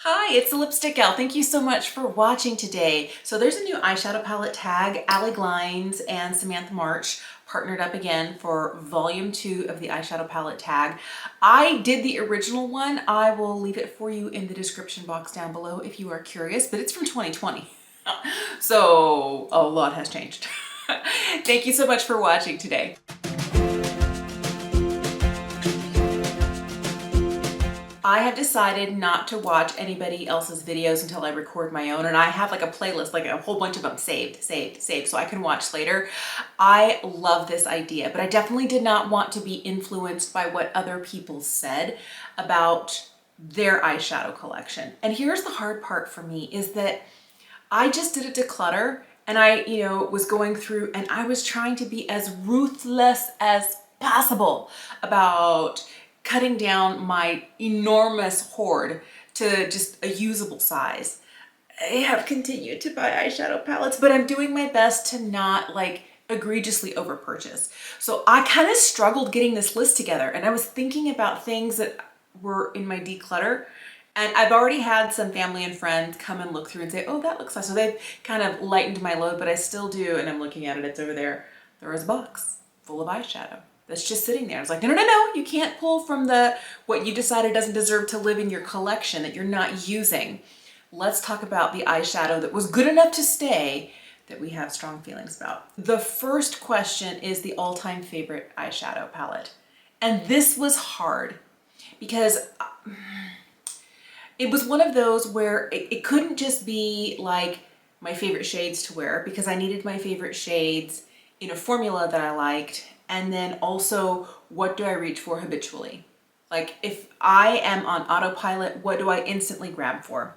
Hi, it's the Lipstick Gal. Thank you so much for watching today. So there's a new eyeshadow palette tag. Allie Glines and Samantha March partnered up again for volume 2 of the eyeshadow palette tag. I did the original one. I will leave it for you in the description box down below if you are curious, but it's from 2020. So a lot has changed. Thank you so much for watching today. I have decided not to watch anybody else's videos until I record my own, and I have like a playlist, like a whole bunch of them saved, so I can watch later. I love this idea, but I definitely did not want to be influenced by what other people said about their eyeshadow collection. And here's the hard part for me is that I just did a declutter and I, was going through and I was trying to be as ruthless as possible about cutting down my enormous hoard to just a usable size. I have continued to buy eyeshadow palettes, but I'm doing my best to not like egregiously over purchase. So I kind of struggled getting this list together, and I was thinking about things that were in my declutter. And I've already had some family and friends come and look through and say, oh, that looks nice. So they've kind of lightened my load, but I still do. And I'm looking at it, it's over there. There is a box full of eyeshadow that's just sitting there. It's like, no, you can't pull from what you decided doesn't deserve to live in your collection that you're not using. Let's talk about the eyeshadow that was good enough to stay that we have strong feelings about. The first question is the all-time favorite eyeshadow palette. And this was hard because it was one of those where it couldn't just be like my favorite shades to wear, because I needed my favorite shades in a formula that I liked. And then also, what do I reach for habitually? Like if I am on autopilot, what do I instantly grab for?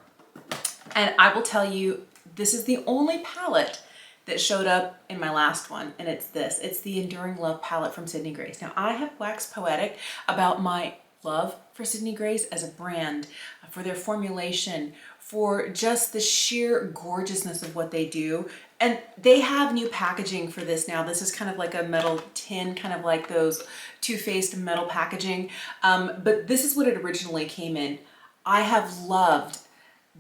And I will tell you, this is the only palette that showed up in my last one, and it's this. It's the Enduring Love palette from Sydney Grace. Now, I have waxed poetic about my love for Sydney Grace as a brand, for their formulation, for just the sheer gorgeousness of what they do. And they have new packaging for this now. This is kind of like a metal tin, kind of like those Too Faced metal packaging. But this is what it originally came in. I have loved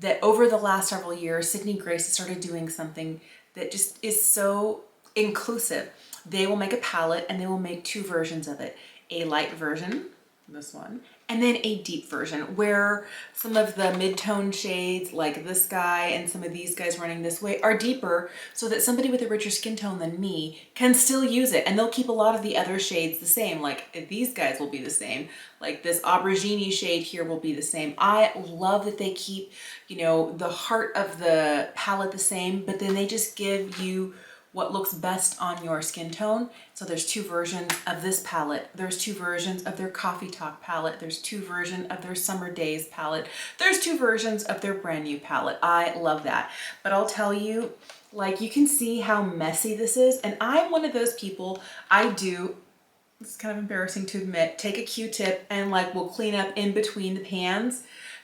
that over the last several years, Sydney Grace has started doing something that just is so inclusive. They will make a palette and they will make two versions of it. A light version, this one, and then a deep version where some of the mid-tone shades like this guy and some of these guys running this way are deeper, so that somebody with a richer skin tone than me can still use it, and they'll keep a lot of the other shades the same. Like these guys will be the same, like this aubergine shade here will be the same. I love that they keep, the heart of the palette the same, but then they just give you what looks best on your skin tone. So there's two versions of this palette. There's two versions of their Coffee Talk palette. There's two versions of their Summer Days palette. There's two versions of their brand new palette. I love that. But I'll tell you, like, you can see how messy this is. And I'm one of those people, it's kind of embarrassing to admit, take a Q-tip and like will clean up in between the pans,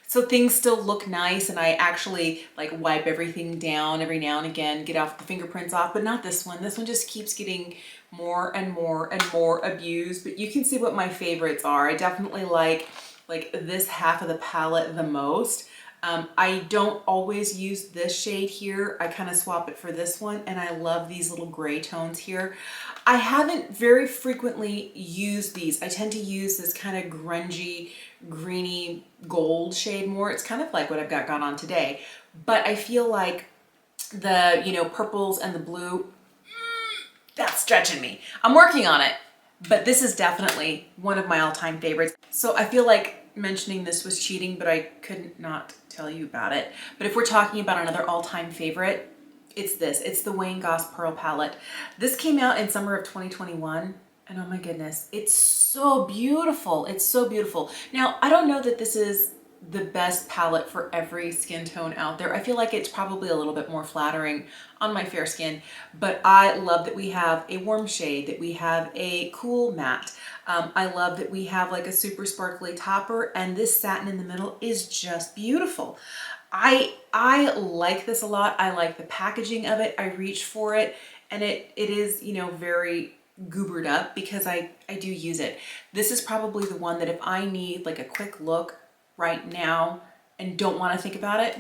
so things still look nice, and I actually like wipe everything down every now and again, get off the fingerprints off, but not this one. This one just keeps getting more and more and more abused. But you can see what my favorites are. I definitely like this half of the palette the most. I don't always use this shade here. I kind of swap it for this one, and I love these little gray tones here. I haven't very frequently used these. I tend to use this kind of grungy, greeny gold shade more. It's kind of like what I've got going on today, but I feel like the, purples and the blue, that's stretching me. I'm working on it, but this is definitely one of my all-time favorites. So I feel like mentioning this was cheating, but I couldn't not tell you about it. But if we're talking about another all-time favorite, it's this. It's the Wayne Goss Pearl palette. This came out in summer of 2021, and oh my goodness, it's so beautiful. It's so beautiful. Now, I don't know that this is the best palette for every skin tone out there. I feel like it's probably a little bit more flattering on my fair skin, but I love that we have a warm shade, that we have a cool matte. I love that we have like a super sparkly topper, and this satin in the middle is just beautiful. I like this a lot. I like the packaging of it. I reach for it, and it is, very goobered up because I do use it. This is probably the one that if I need like a quick look right now and don't want to think about it,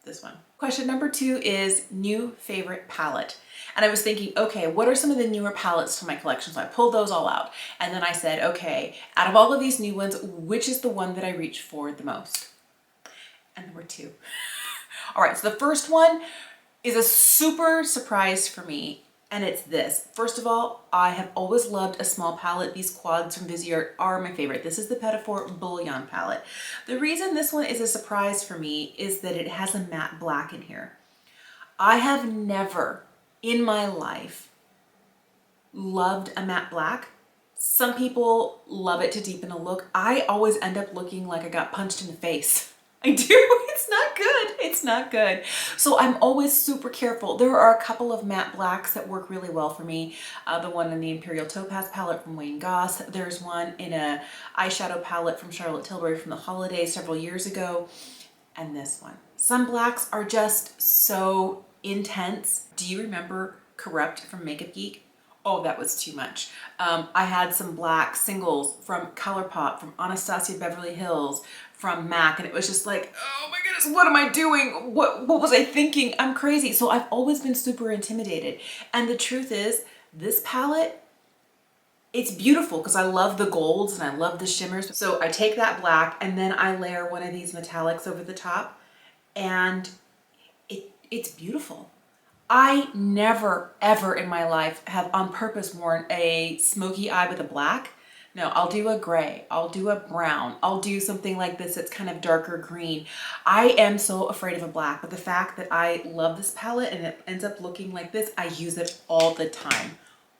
this one. Question number 2 is new favorite palette. And I was thinking, okay, what are some of the newer palettes to my collection? So I pulled those all out. And then I said, okay, out of all of these new ones, which is the one that I reach for the most? And there were 2. All right, so the first one is a super surprise for me, and it's this. First of all, I have always loved a small palette. These quads from Viseart are my favorite. This is the Petit Four Bullion palette. The reason this one is a surprise for me is that it has a matte black in here. I have never in my life loved a matte black. Some people love it to deepen a look. I always end up looking like I got punched in the face. I do. It's not good. It's not good. So I'm always super careful. There are a couple of matte blacks that work really well for me. The one in the Imperial Topaz palette from Wayne Goss. There's one in a eyeshadow palette from Charlotte Tilbury from the holidays several years ago. And this one. Some blacks are just so intense. Do you remember Corrupt from Makeup Geek? Oh, that was too much. I had some black singles from ColourPop, from Anastasia Beverly Hills, from MAC, and it was just like, oh my goodness, what am I doing? What was I thinking? I'm crazy. So I've always been super intimidated. And the truth is, this palette, it's beautiful because I love the golds and I love the shimmers. So I take that black and then I layer one of these metallics over the top, and it's beautiful. I never, ever in my life have on purpose worn a smoky eye with a black. No, I'll do a gray, I'll do a brown, I'll do something like this that's kind of darker green. I am so afraid of a black, but the fact that I love this palette and it ends up looking like this, I use it all the time.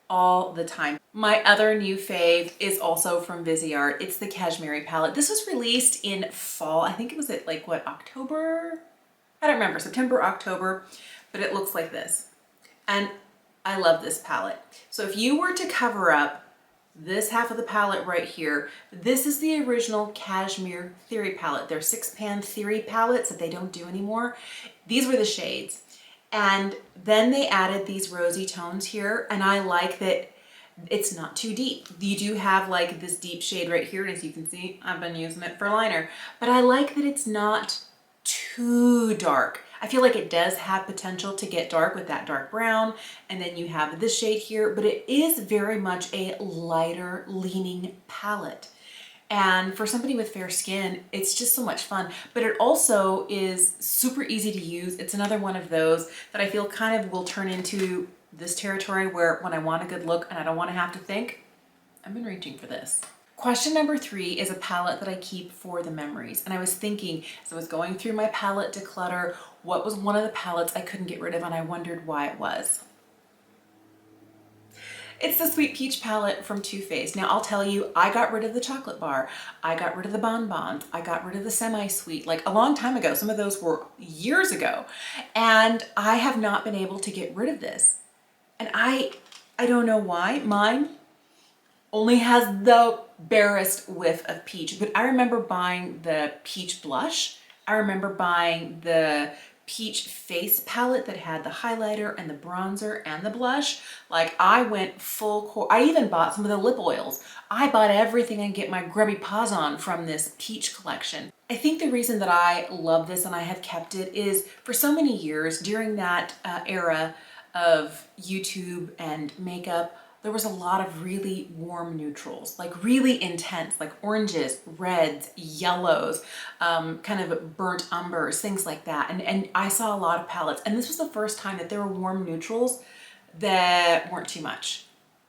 All the time. My other new fave is also from Viseart. It's the Cashmere palette. This was released in fall. I think it was at like what, October? I don't remember, September, October. But it looks like this. And I love this palette. So if you were to cover up this half of the palette right here, this is the original Cashmere Theory palette. They're 6-pan Theory palettes that they don't do anymore. These were the shades. And then they added these rosy tones here, and I like that it's not too deep. You do have like this deep shade right here, and as you can see, I've been using it for liner. But I like that it's not too dark. I feel like it does have potential to get dark with that dark brown, and then you have this shade here, but it is very much a lighter leaning palette. And for somebody with fair skin, it's just so much fun, but it also is super easy to use. It's another one of those that I feel kind of will turn into this territory where when I want a good look and I don't want to have to think, I've been reaching for this. Question number 3 is a palette that I keep for the memories. And I was thinking, as I was going through my palette declutter, what was one of the palettes I couldn't get rid of, and I wondered why it was. It's the Sweet Peach palette from Too Faced. Now I'll tell you, I got rid of the chocolate bar. I got rid of the bonbons. I got rid of the semi-sweet, like a long time ago. Some of those were years ago. And I have not been able to get rid of this. And I don't know why. Mine only has the barest whiff of peach, but I remember buying the peach blush. I remember buying the peach face palette that had the highlighter and the bronzer and the blush. Like I went full core. I even bought some of the lip oils. I bought everything I can get my grubby paws on from this peach collection. I think the reason that I love this and I have kept it is for so many years during that era of YouTube and makeup, there was a lot of really warm neutrals, like really intense, like oranges, reds, yellows, kind of burnt umbers, things like that. And I saw a lot of palettes, and this was the first time that there were warm neutrals that weren't too much.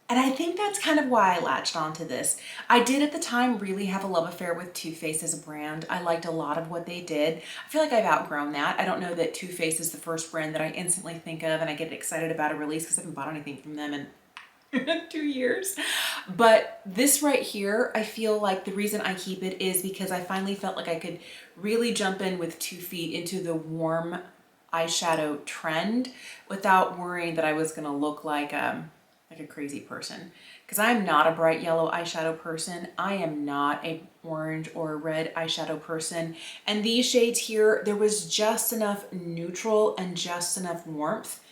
And I think that's kind of why I latched onto this. I did at the time really have a love affair with Too Faced as a brand. I liked a lot of what they did. I feel like I've outgrown that. I don't know that Too Faced is the first brand that I instantly think of and I get excited about a release because I haven't bought anything from them in 2 years. But this right here, I feel like the reason I keep it is because I finally felt like I could really jump in with 2 feet into the warm eyeshadow trend without worrying that I was gonna look like a crazy person. Because I'm not a bright yellow eyeshadow person. I am not a orange or a red eyeshadow person. And these shades here, there was just enough neutral and just enough warmth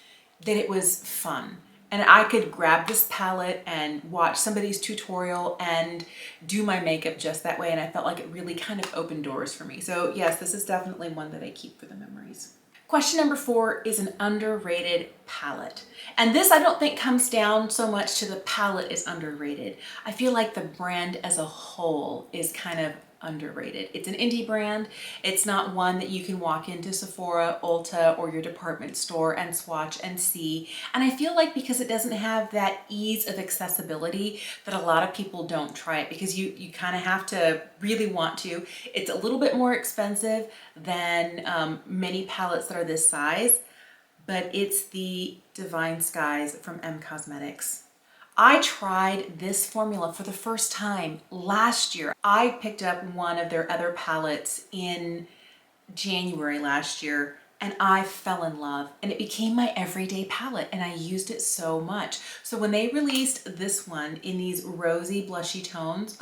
that it was fun. And I could grab this palette and watch somebody's tutorial and do my makeup just that way. And I felt like it really kind of opened doors for me. So yes, this is definitely one that I keep for the memories. Question number 4 is an underrated palette. And this I don't think comes down so much to the palette is underrated. I feel like the brand as a whole is kind of underrated. It's an indie brand. It's not one that you can walk into Sephora, Ulta, or your department store and swatch and see. And I feel like because it doesn't have that ease of accessibility that a lot of people don't try it, because you kind of have to really want to. It's a little bit more expensive than many palettes that are this size, but it's the Divine Skies from M Cosmetics. I tried this formula for the first time last year. I picked up one of their other palettes in January last year and I fell in love, and it became my everyday palette and I used it so much. So when they released this one in these rosy blushy tones,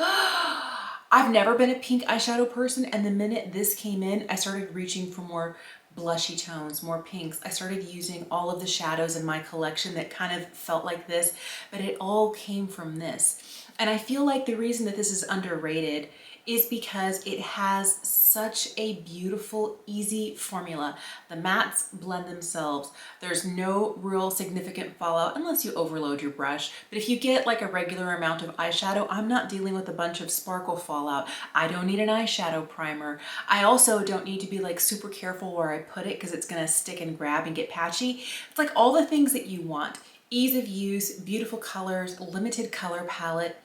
I've never been a pink eyeshadow person, and the minute this came in, I started reaching for more blushy tones, more pinks. I started using all of the shadows in my collection that kind of felt like this, but it all came from this. And I feel like the reason that this is underrated is because it has such a beautiful, easy formula. The mattes blend themselves. There's no real significant fallout unless you overload your brush. But if you get like a regular amount of eyeshadow, I'm not dealing with a bunch of sparkle fallout. I don't need an eyeshadow primer. I also don't need to be like super careful where I put it because it's gonna stick and grab and get patchy. It's like all the things that you want. Ease of use, beautiful colors, limited color palette.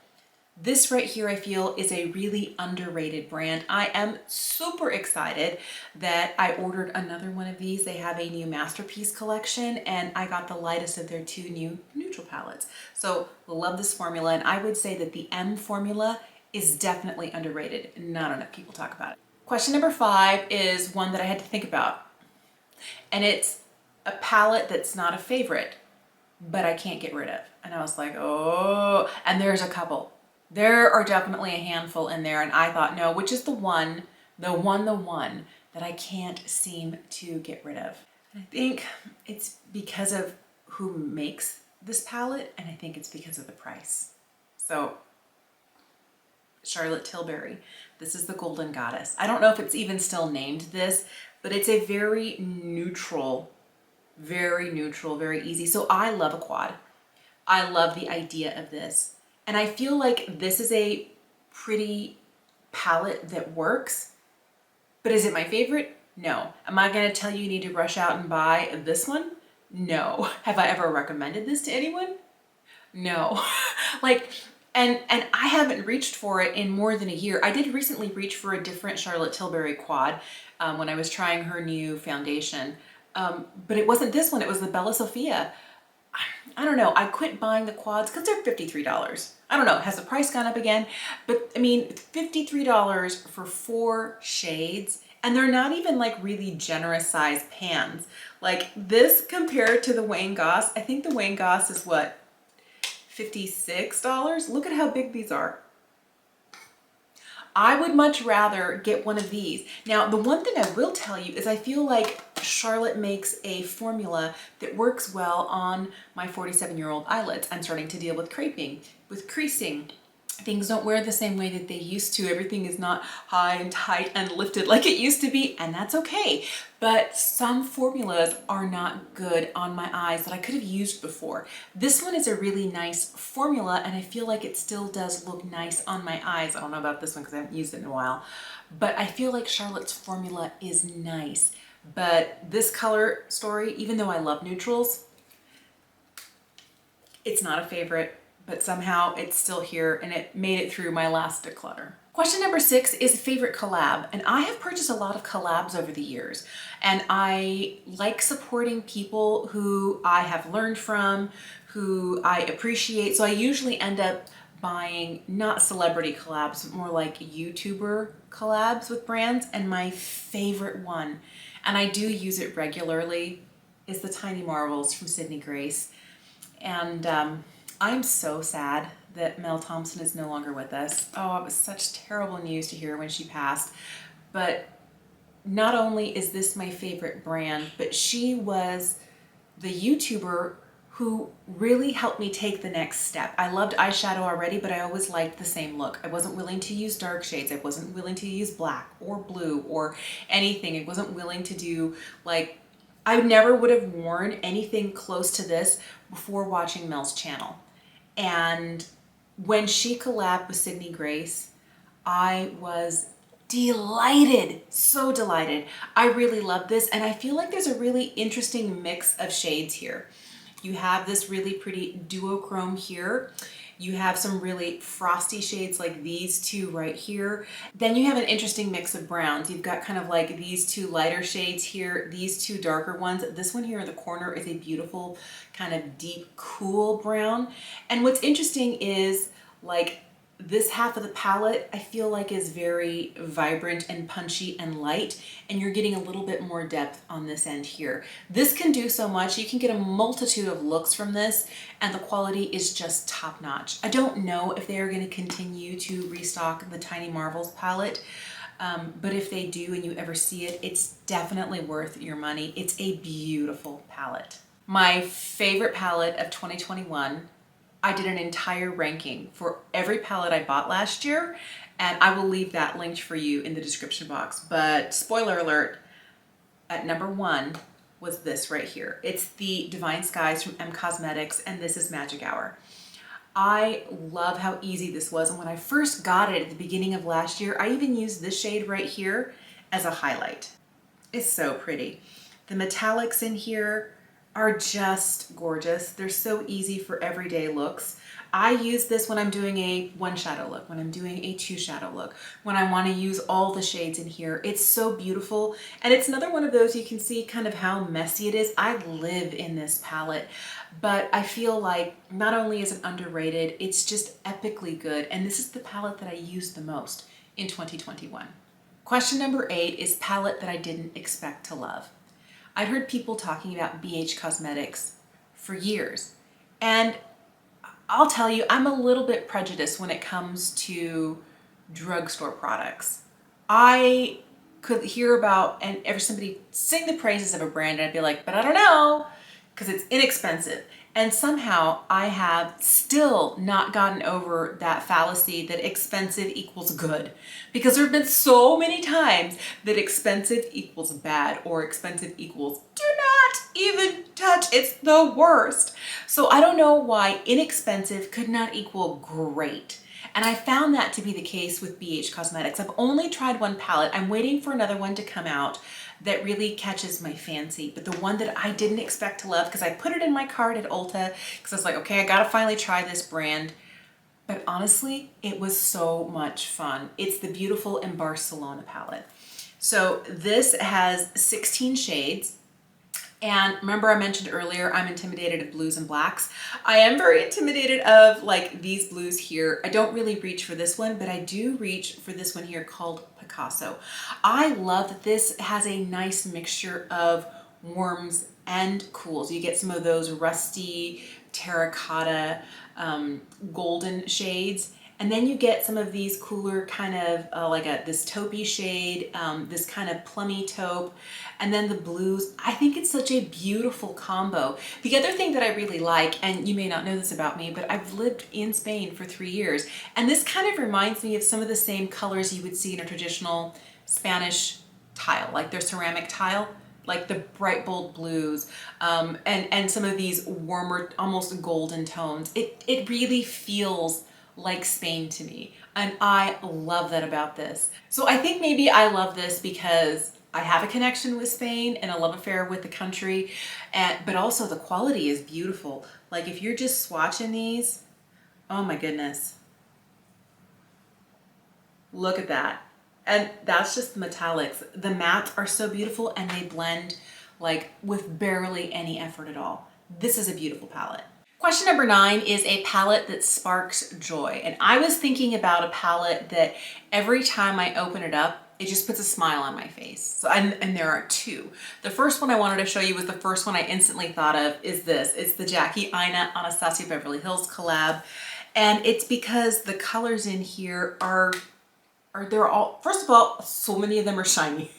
This right here, I feel, is a really underrated brand. I am super excited that I ordered another one of these. They have a new Masterpiece collection, and I got the lightest of their 2 new neutral palettes. So love this formula, and I would say that the M formula is definitely underrated. Not enough people talk about it. Question number 5 is one that I had to think about, and it's a palette that's not a favorite, but I can't get rid of. And I was like, oh, and there's a couple. There are definitely a handful in there, and I thought, no, which is the one that I can't seem to get rid of. And I think it's because of who makes this palette, and I think it's because of the price. So, Charlotte Tilbury. This is the Golden Goddess. I don't know if it's even still named this, but it's a very neutral, very easy. So I love a quad. I love the idea of this. And I feel like this is a pretty palette that works, but is it my favorite? No. Am I gonna tell you need to rush out and buy this one? No. Have I ever recommended this to anyone? No. Like, and I haven't reached for it in more than a year. I did recently reach for a different Charlotte Tilbury quad when I was trying her new foundation, but it wasn't this one, it was the Bella Sophia. I don't know, I quit buying the quads because they're $53. I don't know, has the price gone up again? But I mean, $53 for 4 shades, and they're not even like really generous size pans. Like this compared to the Wayne Goss, I think the Wayne Goss is what, $56? Look at how big these are. I would much rather get one of these. Now, the one thing I will tell you is I feel like Charlotte makes a formula that works well on my 47-year-old eyelids. I'm starting to deal with creping, with creasing. Things don't wear the same way that they used to. Everything is not high and tight and lifted like it used to be, and that's okay. But some formulas are not good on my eyes that I could have used before. This one is a really nice formula, and I feel like it still does look nice on my eyes. I don't know about this one because I haven't used it in a while, but I feel like Charlotte's formula is nice. But this color story, even though I love neutrals, it's not a favorite. But somehow it's still here and it made it through my last declutter. Question number 6 is favorite collab. And I have purchased a lot of collabs over the years, and I like supporting people who I have learned from, who I appreciate. So I usually end up buying not celebrity collabs, but more like YouTuber collabs with brands. And my favorite one, and I do use it regularly, is the Tiny Marvels from Sydney Grace. And I'm so sad that Mel Thompson is no longer with us. Oh, it was such terrible news to hear when she passed. But not only is this my favorite brand, but she was the YouTuber who really helped me take the next step. I loved eyeshadow already, but I always liked the same look. I wasn't willing to use dark shades. I wasn't willing to use black or blue or anything. I wasn't willing to do like, I never would have worn anything close to this before watching Mel's channel. And when she collabed with Sydney Grace, I was delighted, so delighted. I really love this, and I feel like there's a really interesting mix of shades here. You have this really pretty duochrome here. You have some really frosty shades like these two right here. Then you have an interesting mix of browns. You've got kind of like these two lighter shades here, these two darker ones. This one here in the corner is a beautiful kind of deep, cool brown. And what's interesting is like this half of the palette, I feel like is very vibrant and punchy and light, and you're getting a little bit more depth on this end here. This can do so much. You can get a multitude of looks from this, and the quality is just top notch. I don't know if they are going to continue to restock the Tiny Marvels palette, but if they do and you ever see it, it's definitely worth your money. It's a beautiful palette. My favorite palette of 2021, I did an entire ranking for every palette I bought last year, and I will leave that linked for you in the description box. But spoiler alert, at number 1 was this right here. It's the Divine Skies from M Cosmetics, and this is Magic Hour. I love how easy this was, and when I first got it at the beginning of last year, I even used this shade right here as a highlight. It's so pretty. The metallics in here are just gorgeous. They're so easy for everyday looks. I use this when I'm doing a one shadow look, when I'm doing a two shadow look, when I want to use all the shades in here. It's so beautiful. And it's another one of those, you can see kind of how messy it is. I live in this palette, but I feel like not only is it underrated, it's just epically good. And this is the palette that I used the most in 2021. Question number 8 is palette that I didn't expect to love. I'd heard people talking about BH Cosmetics for years, and I'll tell you, I'm a little bit prejudiced when it comes to drugstore products. I could hear about and ever somebody sing the praises of a brand and I'd be like, but I don't know, because it's inexpensive. And somehow I have still not gotten over that fallacy that expensive equals good. Because there have been so many times that expensive equals bad or expensive equals do not even touch. It's the worst. So I don't know why inexpensive could not equal great. And I found that to be the case with BH Cosmetics. I've only tried one palette. I'm waiting for another one to come out that really catches my fancy, but the one that I didn't expect to love, because I put it in my cart at Ulta, because I was like, okay, I gotta finally try this brand. But honestly, it was so much fun. It's the beautiful In Barcelona palette. So this has 16 shades. And remember I mentioned earlier, I'm intimidated of blues and blacks. I am very intimidated of like these blues here. I don't really reach for this one, but I do reach for this one here called Picasso. I love that this has a nice mixture of warms and cools. You get some of those rusty, terracotta, golden shades. And then you get some of these cooler kind of like this taupey shade, this kind of plummy taupe, and then the blues. I think it's such a beautiful combo. The other thing that I really like, and you may not know this about me, but I've lived in Spain for 3 years, and this kind of reminds me of some of the same colors you would see in a traditional Spanish tile, like their ceramic tile, like the bright bold blues, and some of these warmer, almost golden tones. It really feels like Spain to me, and I love that about this. So I think maybe I love this because I have a connection with Spain and a love affair with the country, but also the quality is beautiful. Like if you're just swatching these, oh my goodness, look at that. And that's just the metallics. The mattes are so beautiful and they blend like with barely any effort at all. This is a beautiful palette. Question number 9 is a palette that sparks joy. And I was thinking about a palette that every time I open it up, it just puts a smile on my face. So, and there are 2. The first one I wanted to show you was the first one I instantly thought of is this. It's the Jackie Aina Anastasia Beverly Hills collab. And it's because the colors in here they're all, first of all, so many of them are shiny.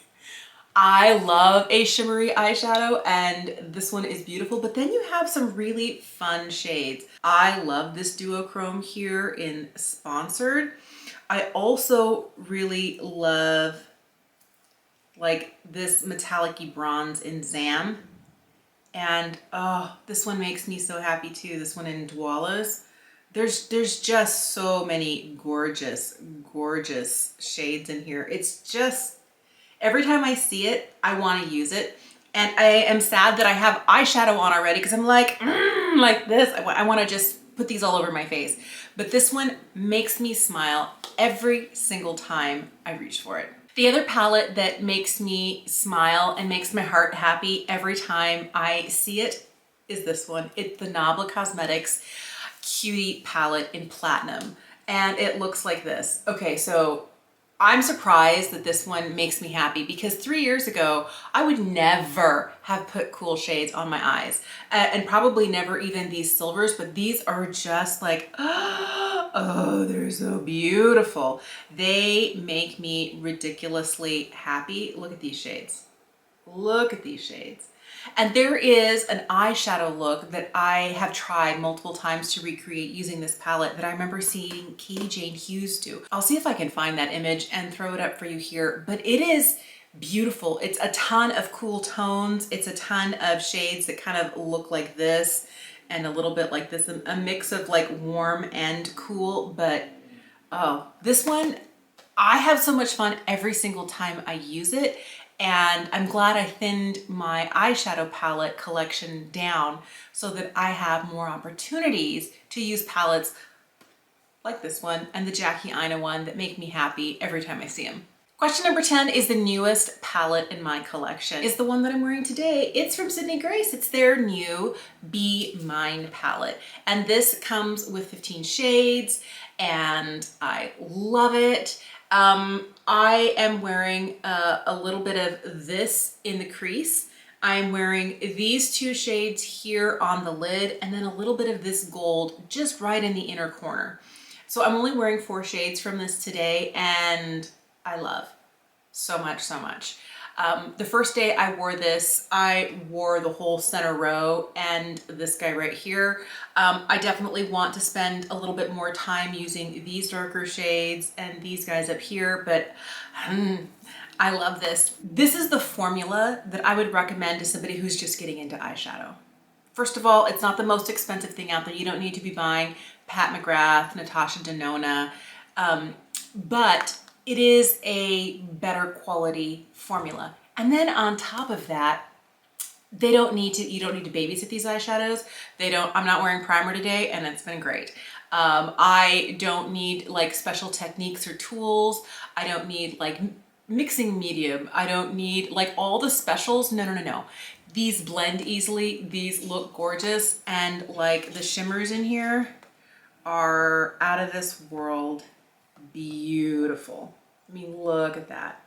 I love a shimmery eyeshadow and this one is beautiful, but then you have some really fun shades. I love this duochrome here in Sponsored. I also really love like this metallic-y bronze in Zam. And oh, this one makes me so happy too. This one in Dwalas. There's just so many gorgeous, gorgeous shades in here. It's just, every time I see it, I want to use it. And I am sad that I have eyeshadow on already because I'm like this. I want to just put these all over my face. But this one makes me smile every single time I reach for it. The other palette that makes me smile and makes my heart happy every time I see it is this one. It's the Nabla Cosmetics Cutie palette in Platinum. And it looks like this. Okay, so I'm surprised that this one makes me happy because 3 years ago, I would never have put cool shades on my eyes and probably never even these silvers, but these are just like, oh, they're so beautiful. They make me ridiculously happy. Look at these shades. Look at these shades. And there is an eyeshadow look that I have tried multiple times to recreate using this palette that I remember seeing Katie Jane Hughes do. I'll see if I can find that image and throw it up for you here, but it is beautiful. It's a ton of cool tones. It's a ton of shades that kind of look like this and a little bit like this, a mix of like warm and cool, but oh, this one, I have so much fun every single time I use it. And I'm glad I thinned my eyeshadow palette collection down so that I have more opportunities to use palettes like this one and the Jackie Aina one that make me happy every time I see them. Question number 10 is the newest palette in my collection. It's the one that I'm wearing today. It's from Sydney Grace. It's their new Be Mine palette. And this comes with 15 shades and I love it. I am wearing a little bit of this in the crease. I'm wearing these two shades here on the lid and then a little bit of this gold just right in the inner corner. So I'm only wearing 4 shades from this today and I love so much, so much. The first day I wore this, I wore the whole center row and this guy right here. I definitely want to spend a little bit more time using these darker shades and these guys up here, but I love this. This is the formula that I would recommend to somebody who's just getting into eyeshadow. First of all, it's not the most expensive thing out there. You don't need to be buying Pat McGrath, Natasha Denona, but it is a better quality formula. And then on top of that, you don't need to babysit these eyeshadows. I'm not wearing primer today and it's been great. I don't need like special techniques or tools. I don't need like mixing medium. I don't need like all the specials. No. These blend easily. These look gorgeous. And like the shimmers in here are out of this world beautiful. I mean, look at that.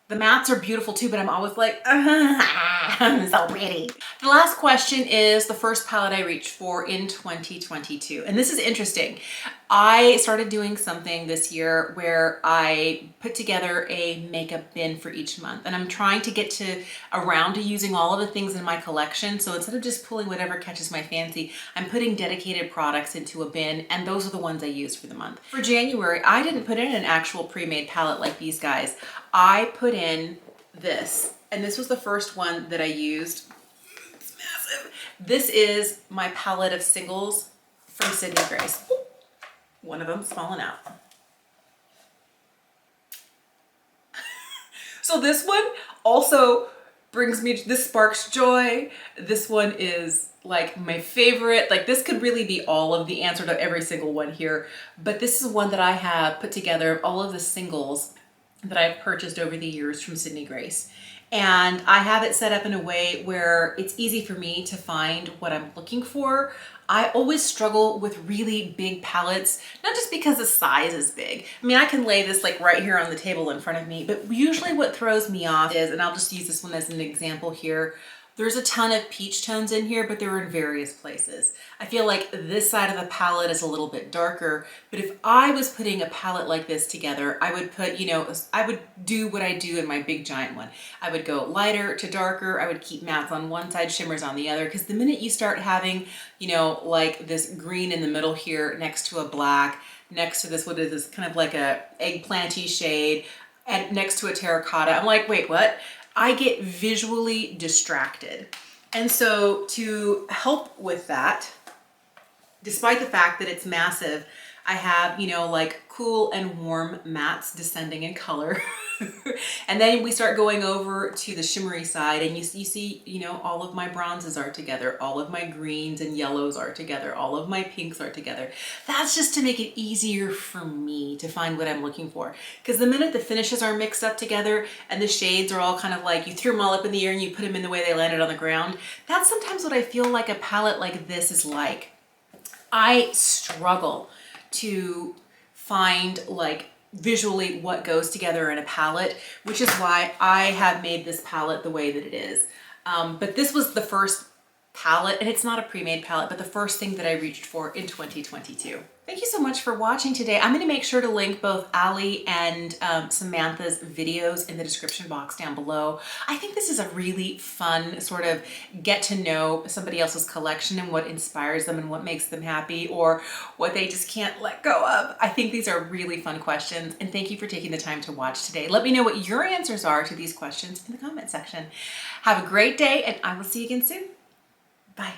The mattes are beautiful too, but I'm always like, I'm so pretty. The last question is the first palette I reached for in 2022. And this is interesting. I started doing something this year where I put together a makeup bin for each month. And I'm trying to get around to using all of the things in my collection. So instead of just pulling whatever catches my fancy, I'm putting dedicated products into a bin. And those are the ones I use for the month. For January, I didn't put in an actual pre-made palette like these guys. I put in this, and this was the first one that I used. It's massive. This is my palette of singles from Sydney Grace. One of them's fallen out. So this one also brings me, this sparks joy. This one is like my favorite. Like this could really be all of the answer to every single one here, but this is one that I have put together, all of the singles that I've purchased over the years from Sydney Grace. And I have it set up in a way where it's easy for me to find what I'm looking for. I always struggle with really big palettes, not just because the size is big. I mean, I can lay this like right here on the table in front of me, but usually what throws me off is, and I'll just use this one as an example here, there's a ton of peach tones in here, but they're in various places. I feel like this side of the palette is a little bit darker, but if I was putting a palette like this together, I would put, you know, I would do what I do in my big giant one. I would go lighter to darker. I would keep mattes on one side, shimmers on the other, because the minute you start having, you know, like this green in the middle here next to a black, next to this, what is this, kind of like a eggplanty shade, and next to a terracotta, I'm like, wait, what? I get visually distracted. And so to help with that, despite the fact that it's massive, I have, you know, like cool and warm mattes descending in color. And then we start going over to the shimmery side, and you see, you know, all of my bronzes are together, all of my greens and yellows are together, all of my pinks are together. That's just to make it easier for me to find what I'm looking for. Because the minute the finishes are mixed up together and the shades are all kind of like, you threw them all up in the air and you put them in the way they landed on the ground, that's sometimes what I feel like a palette like this is like. I struggle to find like visually what goes together in a palette, which is why I have made this palette the way that it is. But this was the first palette, and it's not a pre-made palette, but the first thing that I reached for in 2022. Thank you so much for watching today. I'm going to make sure to link both Ali and Samantha's videos in the description box down below. I think this is a really fun sort of get to know somebody else's collection and what inspires them and what makes them happy, or what they just can't let go of. I think these are really fun questions, and thank you for taking the time to watch today. Let me know what your answers are to these questions in the comment section. Have a great day, and I will see you again soon. Bye.